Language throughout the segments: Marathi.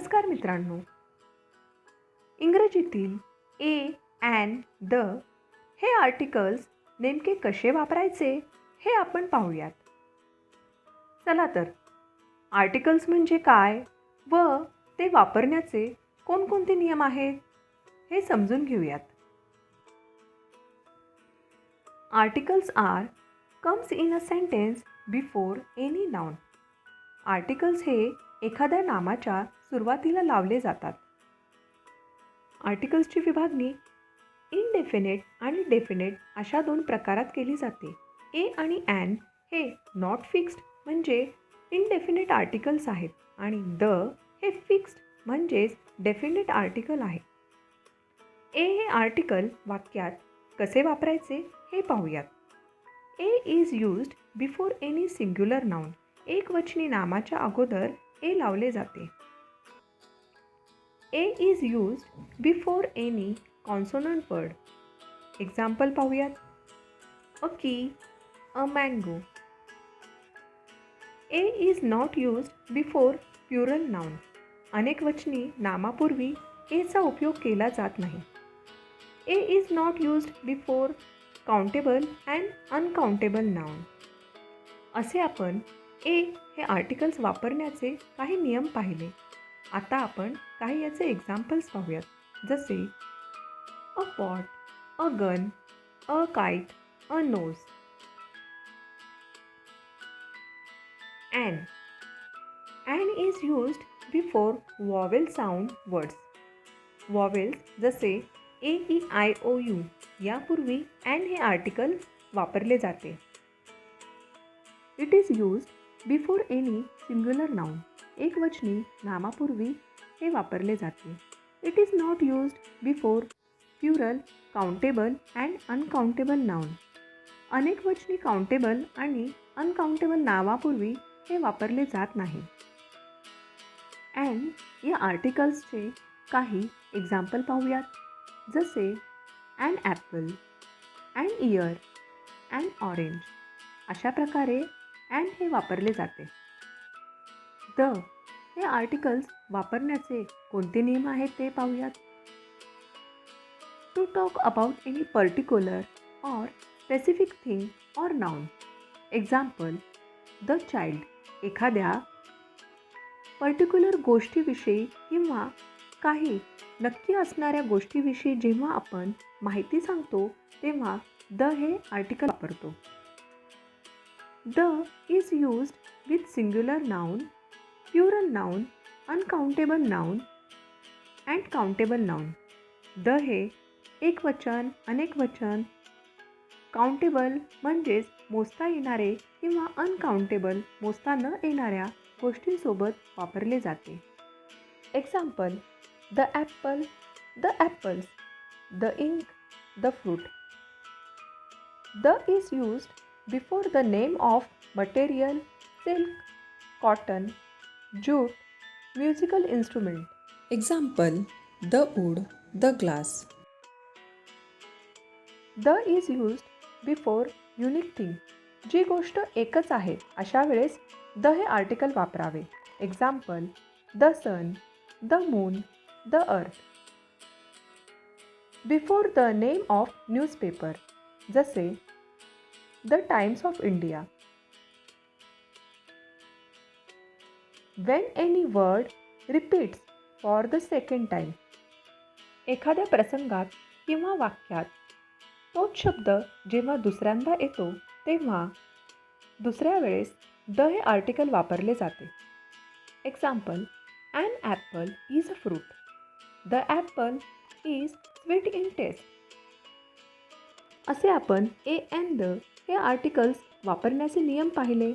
नमस्कार मित्रांनो. इंग्रजीतील ए, ॲन, द हे आर्टिकल्स नेमके कसे वापरायचे हे आपण पाहूयात. चला तर, आर्टिकल्स म्हणजे काय व ते वापरण्याचे कोणकोणते नियम आहेत हे समजून घेऊयात. Articles are comes in a sentence before any noun. Articles हे एखाद्या नामाच्या सुरुवातीला लावले जातात. आर्टिकल्सची विभागणी इनडेफिनेट आणि डेफिनेट अशा दोन प्रकारात केली जाते. ए आणि ॲन हे नॉट फिक्स्ड म्हणजे इनडेफिनेट आर्टिकल्स आहेत आणि द हे फिक्स्ड म्हणजेच डेफिनेट आर्टिकल आहे. ए हे आर्टिकल वाक्यात कसे वापरायचे हे पाहूयात. A is used before any singular noun. एकवचनी नामाच्या अगोदर ए लावले जाते. A is used before any consonant word. Example पाहूयात. A key, a mango. A is not used before plural noun. अनेकवचनी नामापूर्वी एचा उपयोग केला जात नाही. A is not used before countable and uncountable noun. असे आपण ए हे आर्टिकल्स वापरण्याचे काही नियम पाहिले. आता आपण काही याचे एक्झाम्पल्स पाहूयात. जसे a pot, a gun, a kite, a nose. An is used before vowel sound words. Vowels जसे A, E, I, O, U यापूर्वी ॲन हे आर्टिकल वापरले जाते. It is used before any singular noun. एकवचनी नामापूर्वी हे वापरले जाते. It is not used before plural, countable and uncountable noun. अनेकवचनी काउंटेबल आणि अनकाउंटेबल नावापूर्वी हे वापरले जात नाही. अँड या आर्टिकल्सचे काही एक्झाम्पल पाहूयात. जसे an apple, an year, an orange. अशा प्रकारे ॲन हे वापरले जाते. द हे आर्टिकल्स वापरण्याचे कोणते नियम आहेत ते पाहूयात. To talk about any particular or specific thing or noun. Example the child. एखाद्या पर्टिक्युलर गोष्टीविषयी किंवा काही नक्की असणाऱ्या गोष्टीविषयी जेव्हा आपण माहिती सांगतो तेव्हा द हे आर्टिकल वापरतो. The is used with singular noun, plural noun, uncountable noun and countable noun. The हे एकवचन, अनेकवचन, काउंटेबल म्हणजेच मोजता येणारे किंवा अनकाउंटेबल मोजता न येणाऱ्या गोष्टींसोबत वापरले जाते. Example the apple, the apples, the ink, the fruit. The is used before the name of material, silk, cotton, jute, musical instrument. Example, the wood, the glass. The is used before unique thing. जी गोष्ट एकच आहे अशा वेळेस द हे आर्टिकल वापरावे. Example the sun, the moon, the earth. Before the name of newspaper. जसे the Times of India. When any word repeats for the second time. एखाद्या प्रसंगात किंवा वाक्यात तोच शब्द जेव्हा दुसऱ्यांदा येतो तेव्हा दुसऱ्या वेळेस द हे आर्टिकल वापरले जाते. Example an apple is a fruit. The apple is sweet in taste. असे आपण ए अँड द हे आर्टिकल्स वापरण्याचे नियम पाहिले.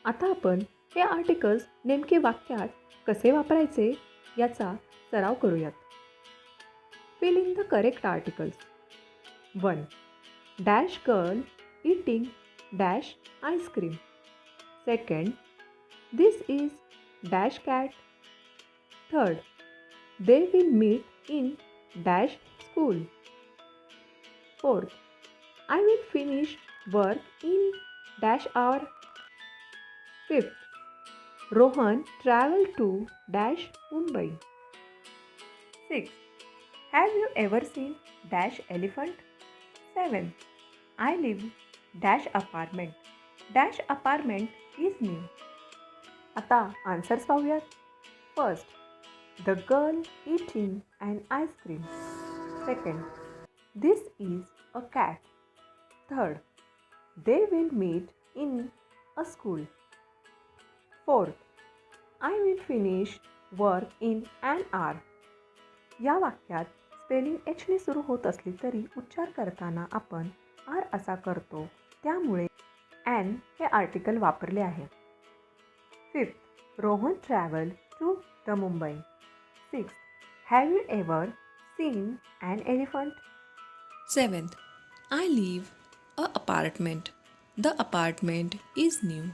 आता आपण हे आर्टिकल्स नेमके वाक्यात कसे वापरायचे याचा सराव करूयात. Fill in the correct articles. 1. Dash girl eating dash ice cream. 2. This is dash cat. 3. They will meet in dash school. 4. I will finish work in dash hour. 5. Rohan traveled to dash Mumbai. 6. Have you ever seen dash elephant? 7. I live dash apartment. Dash apartment is new. आता आन्सर्स पाहूयात. First, the girl eating an ice cream. Second, this is a cat. Third, they will meet in a school. Fourth, I will finish work in an hour. या वाक्यात स्पेलिंग एचने सुरू होत असली तरी उच्चार करताना आपण आर असा करतो, त्यामुळे ॲन हे आर्टिकल वापरले आहे. Fifth, Rohan travel to the Mumbai. Sixth, have you ever seen an elephant? 7th, I live a apartment. The apartment is new.